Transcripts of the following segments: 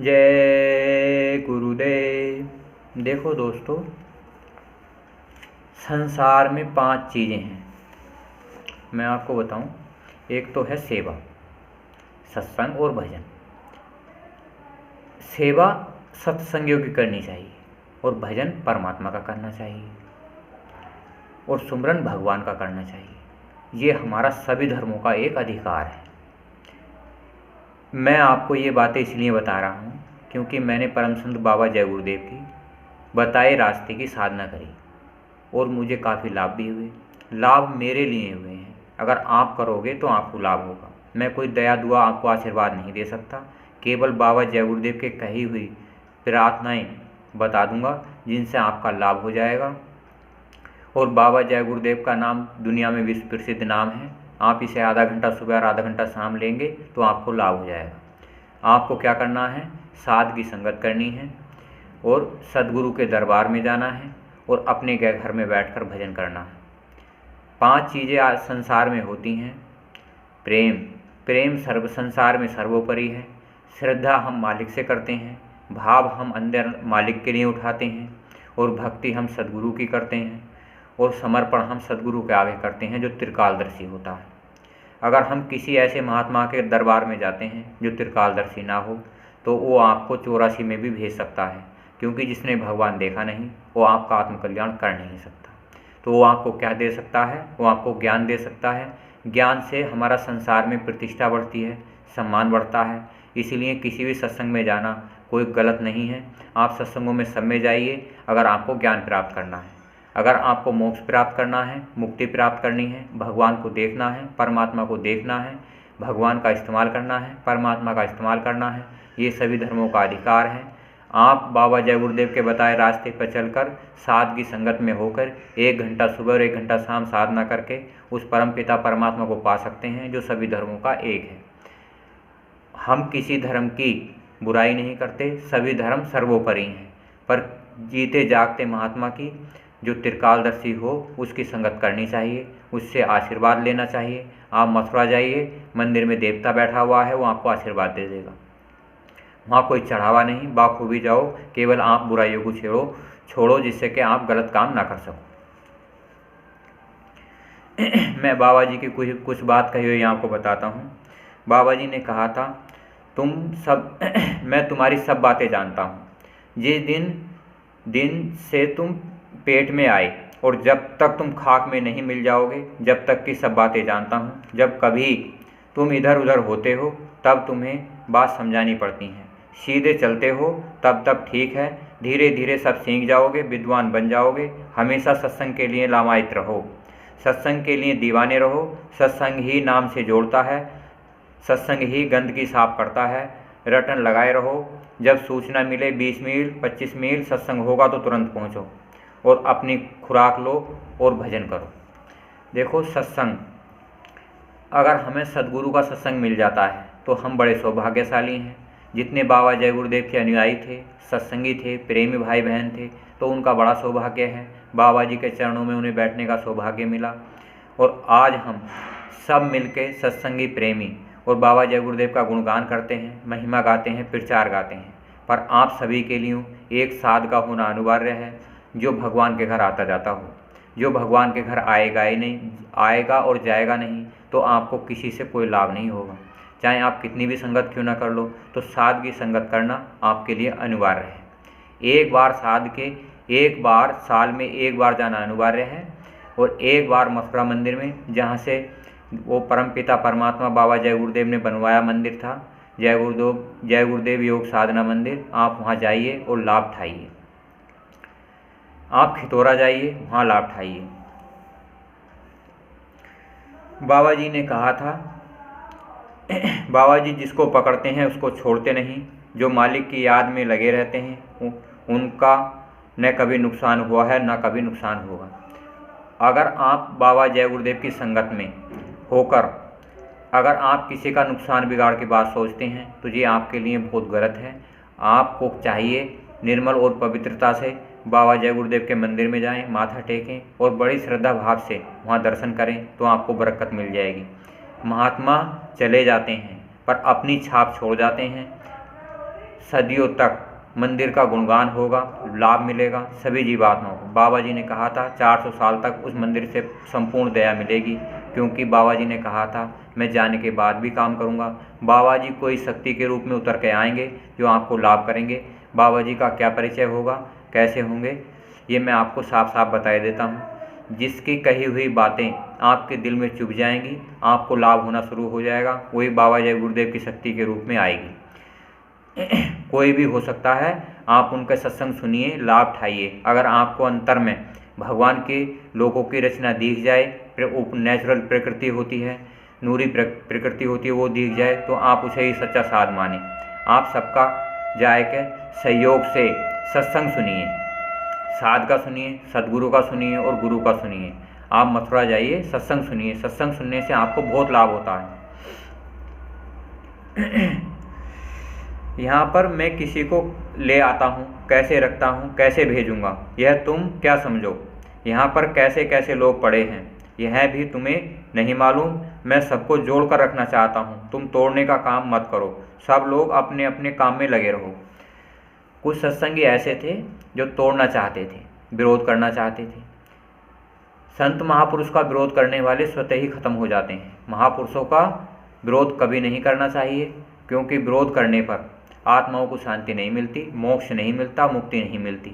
जय गुरुदेव। देखो दोस्तों, संसार में 5 चीज़ें हैं। मैं आपको बताऊं, एक तो है सेवा, सत्संग और भजन। सेवा सत्संगियों की करनी चाहिए और भजन परमात्मा का करना चाहिए और सुमरन भगवान का करना चाहिए। ये हमारा सभी धर्मों का एक अधिकार है। मैं आपको ये बातें इसलिए बता रहा हूँ क्योंकि मैंने परम संत बाबा जय गुरुदेव की बताए रास्ते की साधना करी और मुझे काफ़ी लाभ भी हुए। लाभ मेरे लिए हुए हैं, अगर आप करोगे तो आपको लाभ होगा। मैं कोई दया दुआ आपको आशीर्वाद नहीं दे सकता, केवल बाबा जय गुरुदेव के कही हुई प्रार्थनाएं बता दूंगा जिनसे आपका लाभ हो जाएगा। और बाबा जय गुरुदेव का नाम दुनिया में विश्व प्रसिद्ध नाम है। आप इसे आधा घंटा सुबह और आधा घंटा शाम लेंगे तो आपको लाभ हो जाएगा। आपको क्या करना है, साधु संगत करनी है और सदगुरु के दरबार में जाना है और अपने घर में बैठकर भजन करना है। 5 चीज़ें आज संसार में होती हैं। प्रेम सर्व संसार में सर्वोपरि है। श्रद्धा हम मालिक से करते हैं, भाव हम अंदर मालिक के लिए उठाते हैं और भक्ति हम सदगुरु की करते हैं और समर्पण हम सदगुरु के आगे करते हैं जो त्रिकालदर्शी होता है। अगर हम किसी ऐसे महात्मा के दरबार में जाते हैं जो त्रिकालदर्शी ना हो तो वो आपको 84 में भी भेज सकता है, क्योंकि जिसने भगवान देखा नहीं वो आपका आत्मकल्याण कर नहीं सकता। तो वो आपको क्या दे सकता है, वो आपको ज्ञान दे सकता है। ज्ञान से हमारा संसार में प्रतिष्ठा बढ़ती है, सम्मान बढ़ता है। इसीलिए किसी भी सत्संग में जाना कोई गलत नहीं है। आप सत्संगों में सब में जाइए अगर आपको ज्ञान प्राप्त करना है, अगर आपको मोक्ष प्राप्त करना है, मुक्ति प्राप्त करनी है, भगवान को देखना है, परमात्मा को देखना है, भगवान का इस्तेमाल करना है, परमात्मा का इस्तेमाल करना है। ये सभी धर्मों का अधिकार है। आप बाबा जय गुरुदेव के बताए रास्ते पर चलकर साध की संगत में होकर 1 घंटा सुबह और 1 घंटा शाम साधना करके उस परम पिता परमात्मा को पा सकते हैं जो सभी धर्मों का एक है। हम किसी धर्म की बुराई नहीं करते, सभी धर्म सर्वोपरि हैं, पर जीते जागते महात्मा की जो त्रिकालदर्शी हो उसकी संगत करनी चाहिए, उससे आशीर्वाद लेना चाहिए। आप मथुरा जाइए, मंदिर में देवता बैठा हुआ है, वो आपको आशीर्वाद दे देगा। वहाँ कोई चढ़ावा नहीं, बाखूबी जाओ, केवल आप बुराइयों को छोड़ो जिससे कि आप गलत काम ना कर सको। मैं बाबा जी की कुछ बात कही हुई आपको बताता हूँ। बाबा जी ने कहा था, तुम सब मैं तुम्हारी सब बातें जानता हूँ। जिस दिन से तुम पेट में आए और जब तक तुम खाक में नहीं मिल जाओगे, जब तक की सब बातें जानता हूँ। जब कभी तुम इधर उधर होते हो तब तुम्हें बात समझानी पड़ती है। सीधे चलते हो तब ठीक है, धीरे धीरे सब सीख जाओगे, विद्वान बन जाओगे। हमेशा सत्संग के लिए लामायित रहो, सत्संग के लिए दीवाने रहो। सत्संग ही नाम से जोड़ता है, सत्संग ही गंदगी साफ करता है। रटन लगाए रहो, जब सूचना मिले 20 मील 25 मील सत्संग होगा तो तुरंत पहुँचो और अपनी खुराक लो और भजन करो। देखो, सत्संग अगर हमें सदगुरु का सत्संग मिल जाता है तो हम बड़े सौभाग्यशाली हैं। जितने बाबा जय गुरुदेव के अनुयायी थे, सत्संगी थे, प्रेमी भाई बहन थे, तो उनका बड़ा सौभाग्य है। बाबा जी के चरणों में उन्हें बैठने का सौभाग्य मिला और आज हम सब मिलके सत्संगी प्रेमी और बाबा जय गुरुदेव का गुणगान करते हैं, महिमा गाते हैं, प्रचार गाते हैं। पर आप सभी के लिए एक साध का होना अनिवार्य है जो भगवान के घर आता जाता हो। जो भगवान के घर आएगा ही नहीं, आएगा और जाएगा नहीं, तो आपको किसी से कोई लाभ नहीं होगा। चाहे आप कितनी भी संगत क्यों ना कर लो, तो साध की संगत करना आपके लिए अनिवार्य है। एक बार साल में एक बार जाना अनिवार्य है और एक बार मथुरा मंदिर में, जहाँ से वो परमपिता परमात्मा बाबा जय गुरुदेव ने बनवाया मंदिर था, जय गुरुदेव योग साधना मंदिर, आप वहाँ जाइए और लाभ उठाइए। आप खितौरा जाइए, वहाँ लाभ उठाइए। बाबा जी ने कहा था, बाबा जी जिसको पकड़ते हैं उसको छोड़ते नहीं। जो मालिक की याद में लगे रहते हैं उनका न कभी नुकसान हुआ है न कभी नुकसान होगा। अगर आप बाबा जय गुरुदेव की संगत में होकर अगर आप किसी का नुकसान बिगाड़ के बात सोचते हैं तो ये आपके लिए बहुत गलत है। आपको चाहिए निर्मल और पवित्रता से बाबा जय गुरुदेव के मंदिर में जाएं, माथा टेकें और बड़ी श्रद्धा भाव से वहाँ दर्शन करें, तो आपको बरकत मिल जाएगी। महात्मा चले जाते हैं पर अपनी छाप छोड़ जाते हैं। सदियों तक मंदिर का गुणगान होगा, लाभ मिलेगा सभी जीवात्माओं को। बाबा जी ने कहा था 400 साल तक उस मंदिर से संपूर्ण दया मिलेगी, क्योंकि बाबा जी ने कहा था मैं जाने के बाद भी काम करूंगा। बाबा जी कोई शक्ति के रूप में उतर के आएंगे जो आपको लाभ करेंगे। बाबा जी का क्या परिचय होगा, कैसे होंगे, ये मैं आपको साफ साफ बता देता हूँ। जिसकी कही हुई बातें आपके दिल में चुभ जाएंगी, आपको लाभ होना शुरू हो जाएगा, वही बाबा जय गुरुदेव की शक्ति के रूप में आएगी। कोई भी हो सकता है, आप उनका सत्संग सुनिए, लाभ उठाइए। अगर आपको अंतर में भगवान के लोगों की रचना दिख जाए, नेचुरल प्रकृति होती है, नूरी प्रकृति होती है, वो दिख जाए तो आप उसे ही सच्चा साध माने। आप सबका जाए के सहयोग से सत्संग सुनिए, साध का सुनिए, सदगुरु का सुनिए और गुरु का सुनिए। आप मथुरा जाइए, सत्संग सुनिए। सत्संग सुनने से आपको बहुत लाभ होता है। यहाँ पर मैं किसी को ले आता हूँ, कैसे रखता हूँ, कैसे भेजूँगा, यह तुम क्या समझो। यहाँ पर कैसे कैसे लोग पड़े हैं, यह भी तुम्हें नहीं मालूम। मैं सबको जोड़ कर रखना चाहता हूँ, तुम तोड़ने का काम मत करो। सब लोग अपने अपने काम में लगे रहो। कुछ सत्संगी ऐसे थे जो तोड़ना चाहते थे, विरोध करना चाहते थे। संत महापुरुष का विरोध करने वाले स्वतः ही खत्म हो जाते हैं। महापुरुषों का विरोध कभी नहीं करना चाहिए, क्योंकि विरोध करने पर आत्माओं को शांति नहीं मिलती, मोक्ष नहीं मिलता, मुक्ति नहीं मिलती।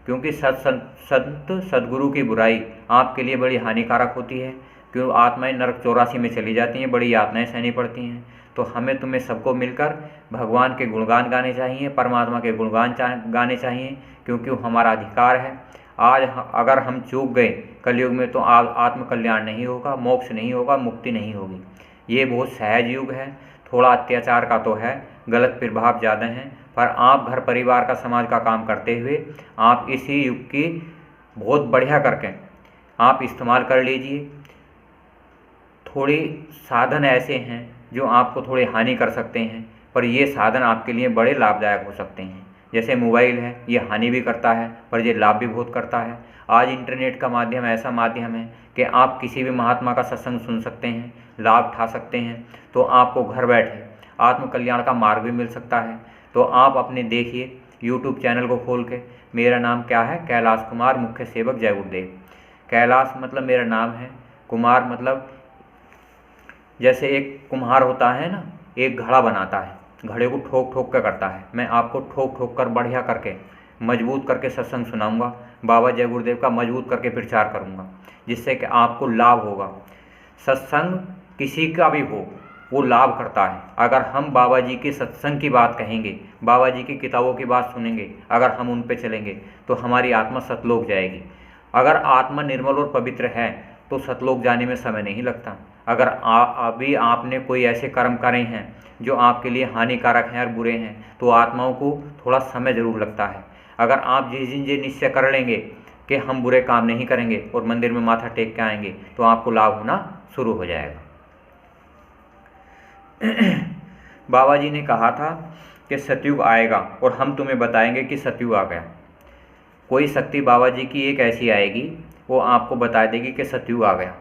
क्योंकि संत सदगुरु की बुराई आपके लिए बड़ी हानिकारक होती है, क्यों आत्माएं नरक 84 में चली जाती हैं, बड़ी यातनाएं सहनी पड़ती हैं। तो हमें तुम्हें सबको मिलकर भगवान के गुणगान गाने चाहिए, परमात्मा के गुणगान गाने चाहिए, क्योंकि वो हमारा अधिकार है। आज अगर हम चूक गए कलयुग में तो आत्मकल्याण नहीं होगा, मोक्ष नहीं होगा, मुक्ति नहीं होगी। ये बहुत सहज युग है, थोड़ा अत्याचार का तो है, गलत प्रभाव ज़्यादा हैं, पर आप घर परिवार का समाज का काम करते हुए आप इसी युग की बहुत बढ़िया करके आप इस्तेमाल कर लीजिए। थोड़ी साधन ऐसे हैं जो आपको थोड़ी हानि कर सकते हैं, पर ये साधन आपके लिए बड़े लाभदायक हो सकते हैं। जैसे मोबाइल है, ये हानि भी करता है पर ये लाभ भी बहुत करता है। आज इंटरनेट का माध्यम ऐसा माध्यम है कि आप किसी भी महात्मा का सत्संग सुन सकते हैं, लाभ उठा सकते हैं। तो आपको घर बैठे आत्मकल्याण का मार्ग भी मिल सकता है। तो आप अपने देखिए यूट्यूब चैनल को खोल के, मेरा नाम क्या है, कैलाश कुमार, मुख्य सेवक जय गुरुदेव। कैलाश मतलब मेरा नाम है, कुमार मतलब जैसे एक कुम्हार होता है ना, एक घड़ा बनाता है, घड़े को ठोक ठोक कर करता है। मैं आपको ठोक ठोक कर बढ़िया करके मजबूत करके सत्संग सुनाऊंगा, बाबा जय गुरुदेव का मजबूत करके प्रचार करूंगा, जिससे कि आपको लाभ होगा। सत्संग किसी का भी हो, वो लाभ करता है। अगर हम बाबा जी के सत्संग की बात कहेंगे, बाबा जी की किताबों की बात सुनेंगे, अगर हम उन पे चलेंगे तो हमारी आत्मा सतलोक जाएगी। अगर आत्मा निर्मल और पवित्र है तो सतलोक जाने में समय नहीं लगता। अगर अभी आपने कोई ऐसे कर्म करे हैं जो आपके लिए हानिकारक हैं और बुरे हैं, तो आत्माओं को थोड़ा समय ज़रूर लगता है। अगर आप जिस दिन ये निश्चय कर लेंगे कि हम बुरे काम नहीं करेंगे और मंदिर में माथा टेक के आएंगे, तो आपको लाभ होना शुरू हो जाएगा। बाबा जी ने कहा था कि सतयुग आएगा और हम तुम्हें बताएंगे कि सतयुग आ गया। कोई शक्ति बाबा जी की एक ऐसी आएगी, वो आपको बता देगी कि सतयुग आ गया।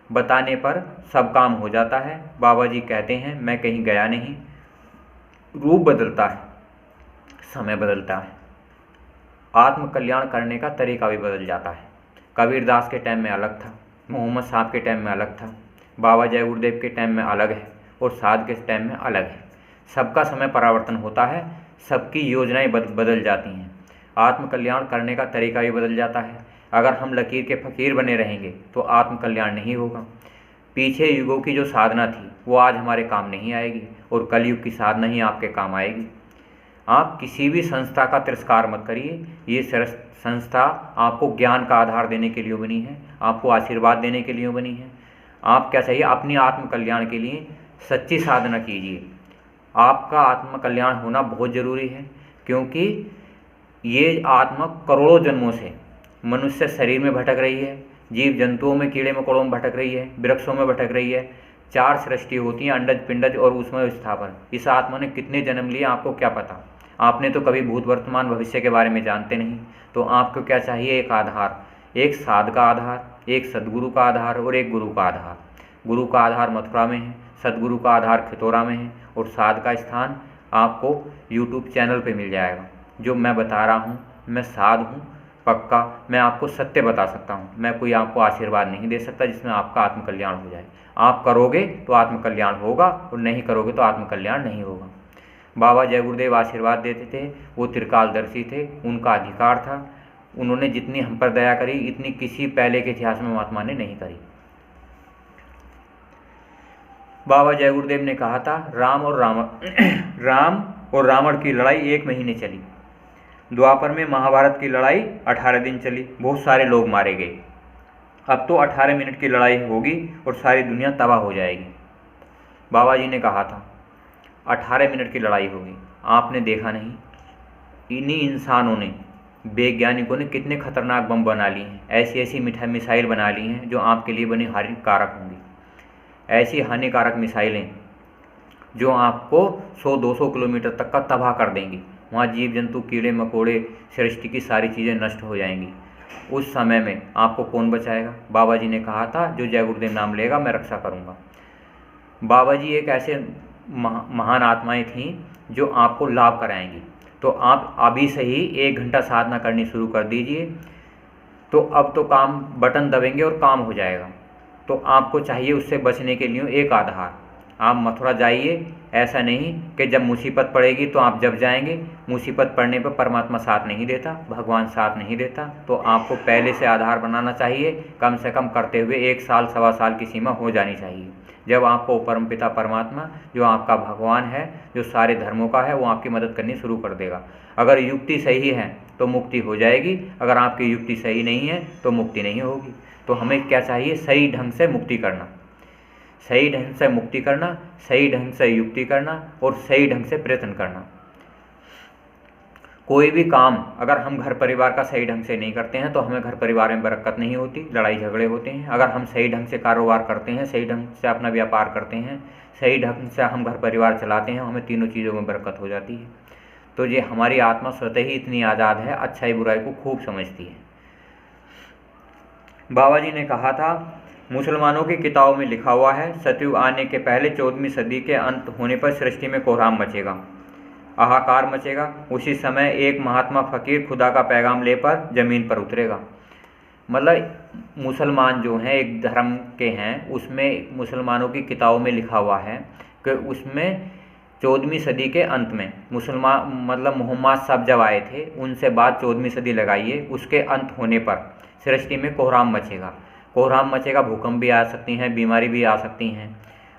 बताने पर सब काम हो जाता है। बाबा जी कहते हैं मैं कहीं गया नहीं। रूप बदलता है, समय बदलता है, आत्मकल्याण करने का तरीका भी बदल जाता है। कबीरदास के टाइम में अलग था, मोहम्मद साहब के टाइम में अलग था, बाबा जय गुरुदेव के टाइम में अलग है और साध के टाइम में अलग है। सबका समय परिवर्तन होता है, सबकी योजनाएं बदल जाती हैं, आत्मकल्याण करने का तरीका भी बदल जाता है। अगर हम लकीर के फ़कीर बने रहेंगे तो आत्मकल्याण नहीं होगा। पीछे युगों की जो साधना थी वो आज हमारे काम नहीं आएगी और कलयुग की साधना ही आपके काम आएगी। आप किसी भी संस्था का तिरस्कार मत करिए। ये संस्था आपको ज्ञान का आधार देने के लिए बनी है, आपको आशीर्वाद देने के लिए बनी है। आप क्या चाहिए, अपनी आत्मकल्याण के लिए सच्ची साधना कीजिए। आपका आत्मकल्याण होना बहुत ज़रूरी है, क्योंकि ये आत्मा करोड़ों जन्मों से मनुष्य शरीर में भटक रही है, जीव जंतुओं में, कीड़े मकोड़ों में भटक रही है, वृक्षों में भटक रही है। 4 सृष्टि होती हैं, अंडज पिंडज और उसमें स्थापन। इस आत्मा ने कितने जन्म लिए आपको क्या पता। आपने तो कभी भूत वर्तमान भविष्य के बारे में जानते नहीं। तो आपको क्या चाहिए, एक आधार, एक साध का आधार, एक सदगुरु का आधार और एक गुरु का आधार। गुरु का आधार मथुरा में है, सदगुरु का आधार खितौरा में है और साध का स्थान आपको यूट्यूब चैनल पे मिल जाएगा। जो मैं बता रहा हूँ, मैं साध हूँ पक्का, मैं आपको सत्य बता सकता हूँ। मैं कोई आपको आशीर्वाद नहीं दे सकता जिसमें आपका आत्मकल्याण हो जाए। आप करोगे तो आत्मकल्याण होगा और नहीं करोगे तो आत्मकल्याण नहीं होगा। बाबा जय गुरुदेव आशीर्वाद देते थे, वो त्रिकालदर्शी थे, उनका अधिकार था। उन्होंने जितनी हम पर दया करी इतनी किसी पहले के इतिहास में महात्मा ने नहीं करी। बाबा जय गुरुदेव ने कहा था, राम और रावण की लड़ाई 1 महीने चली। द्वापर में महाभारत की लड़ाई 18 दिन चली, बहुत सारे लोग मारे गए। अब तो 18 मिनट की लड़ाई होगी और सारी दुनिया तबाह हो जाएगी। बाबा जी ने कहा था 18 मिनट की लड़ाई होगी। आपने देखा नहीं, इन्हीं इंसानों ने, वैज्ञानिकों ने कितने खतरनाक बम बना लिए हैं, ऐसी ऐसी मिसाइल बना ली हैं जो आपके लिए बनी हानिकारक होंगी। ऐसी हानिकारक मिसाइलें जो आपको 100-200 किलोमीटर तक का तबाह कर देंगी। वहाँ जीव जंतु, कीड़े मकोड़े, सृष्टि की सारी चीज़ें नष्ट हो जाएंगी। उस समय में आपको कौन बचाएगा? बाबा जी ने कहा था, जो जय गुरुदेव नाम लेगा मैं रक्षा करूँगा। बाबा जी एक ऐसे महान आत्माएं थीं जो आपको लाभ कराएंगी। तो आप अभी से ही 1 घंटा साधना करनी शुरू कर दीजिए। तो अब तो काम बटन दबेंगे और काम हो जाएगा। तो आपको चाहिए उससे बचने के लिए एक आधार। आप मथुरा जाइए, ऐसा नहीं कि जब मुसीबत पड़ेगी तो आप जब जाएंगे। मुसीबत पड़ने पर परमात्मा साथ नहीं देता, भगवान साथ नहीं देता। तो आपको पहले से आधार बनाना चाहिए, कम से कम करते हुए 1 साल 1.25 साल की सीमा हो जानी चाहिए। जब आपको परमपिता परमात्मा, जो आपका भगवान है, जो सारे धर्मों का है, वो आपकी मदद करनी शुरू कर देगा। अगर युक्ति सही है तो मुक्ति हो जाएगी, अगर आपकी युक्ति सही नहीं है तो मुक्ति नहीं होगी। तो हमें क्या चाहिए? सही ढंग से मुक्ति करना, सही ढंग से मुक्ति करना, सही ढंग से युक्ति करना और सही ढंग से प्रयत्न करना। कोई भी काम अगर हम घर परिवार का सही ढंग से नहीं करते हैं तो हमें घर परिवार में बरकत नहीं होती, लड़ाई झगड़े होते हैं। अगर हम सही ढंग से कारोबार करते हैं, सही ढंग से अपना व्यापार करते हैं, सही ढंग से हम घर परिवार चलाते हैं, हमें तीनों चीज़ों में बरकत हो जाती है। तो ये हमारी आत्मा स्वतः ही इतनी आज़ाद है, अच्छाई बुराई को खूब समझती है। बाबा जी ने कहा था, मुसलमानों की किताबों में लिखा हुआ है, सतयुग आने के पहले 14वीं सदी के अंत होने पर सृष्टि में कोहराम मचेगा, हाहाकार मचेगा। उसी समय एक महात्मा फकीर खुदा का पैगाम लेकर ज़मीन पर उतरेगा। मतलब मुसलमान जो हैं, एक धर्म के हैं, उसमें मुसलमानों की किताबों में लिखा हुआ है कि उसमें 14वीं सदी के अंत में मुसलमान, मतलब मोहम्मद साहब जब आए थे उनसे बाद 14वीं सदी लगाइए, उसके अंत होने पर सृष्टि में कोहराम मचेगा। कोहराम मचेगा, भूकंप भी आ सकती हैं, बीमारी भी आ सकती हैं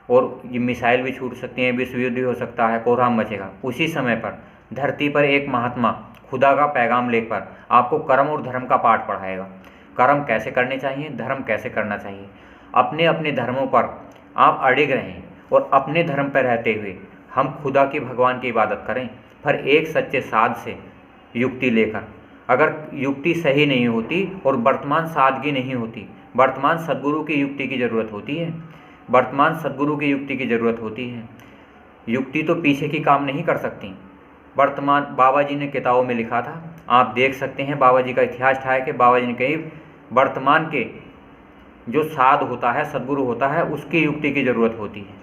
और ये मिसाइल भी छूट सकती हैं, विश्व युद्ध भी हो सकता है, कोहराम मचेगा। उसी समय पर धरती पर एक महात्मा खुदा का पैगाम लेकर आपको कर्म और धर्म का पाठ पढ़ाएगा। कर्म कैसे करने चाहिए, धर्म कैसे करना चाहिए। अपने अपने धर्मों पर आप अडिग रहें और अपने धर्म पर रहते हुए हम खुदा की, भगवान की इबादत करें, पर एक सच्चे साध से युक्ति लेकर। अगर युक्ति सही नहीं होती और वर्तमान सादगी नहीं होती, वर्तमान सद्गुरु की युक्ति की ज़रूरत होती है, वर्तमान सद्गुरु की युक्ति की ज़रूरत होती है। युक्ति तो पीछे की काम नहीं कर सकती। वर्तमान बाबा जी ने किताबों में लिखा था, आप देख सकते हैं, बाबा जी का इतिहास था कि बाबा जी ने कही वर्तमान के जो साध होता है, सद्गुरु होता है, उसकी युक्ति की ज़रूरत होती है।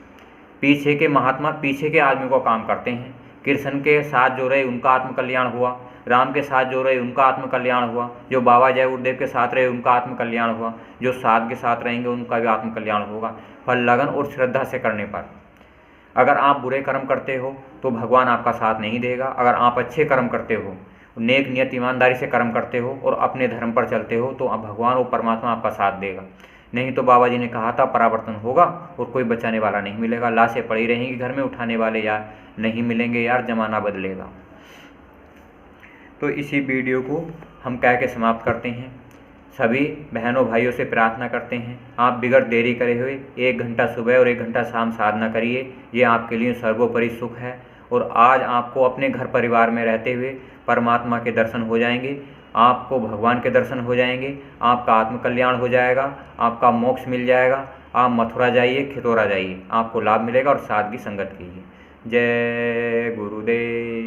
पीछे के महात्मा पीछे के आदमी को काम करते हैं। कृष्ण के साथ जो रहे उनका आत्मकल्याण हुआ, राम के साथ जो रहे उनका आत्मकल्याण हुआ, जो बाबा जय गुरुदेव के साथ रहे उनका आत्मकल्याण हुआ, जो साध के साथ रहेंगे उनका भी आत्मकल्याण होगा, पर लगन और श्रद्धा से करने पर। अगर आप बुरे कर्म करते हो तो भगवान आपका साथ नहीं देगा। अगर आप अच्छे कर्म करते हो, नेक नियत ईमानदारी से कर्म करते हो और अपने धर्म पर चलते हो तो भगवान और परमात्मा आपका साथ देगा। नहीं तो बाबा जी ने कहा था, परावर्तन होगा और कोई बचाने वाला नहीं मिलेगा। लाशें पड़ी रहेंगी घर में, उठाने वाले यार नहीं मिलेंगे, यार ज़माना बदलेगा। तो इसी वीडियो को हम कह के समाप्त करते हैं। सभी बहनों भाइयों से प्रार्थना करते हैं, आप बिगड़ देरी करे हुए 1 घंटा सुबह और 1 घंटा शाम साधना करिए। ये आपके लिए सर्वोपरि सुख है और आज आपको अपने घर परिवार में रहते हुए परमात्मा के दर्शन हो जाएंगे, आपको भगवान के दर्शन हो जाएंगे, आपका आत्मकल्याण हो जाएगा, आपका मोक्ष मिल जाएगा। आप मथुरा जाइए, खितौरा जाइए, आपको लाभ मिलेगा और सादगी संगत कीजिए। जय गुरुदेव।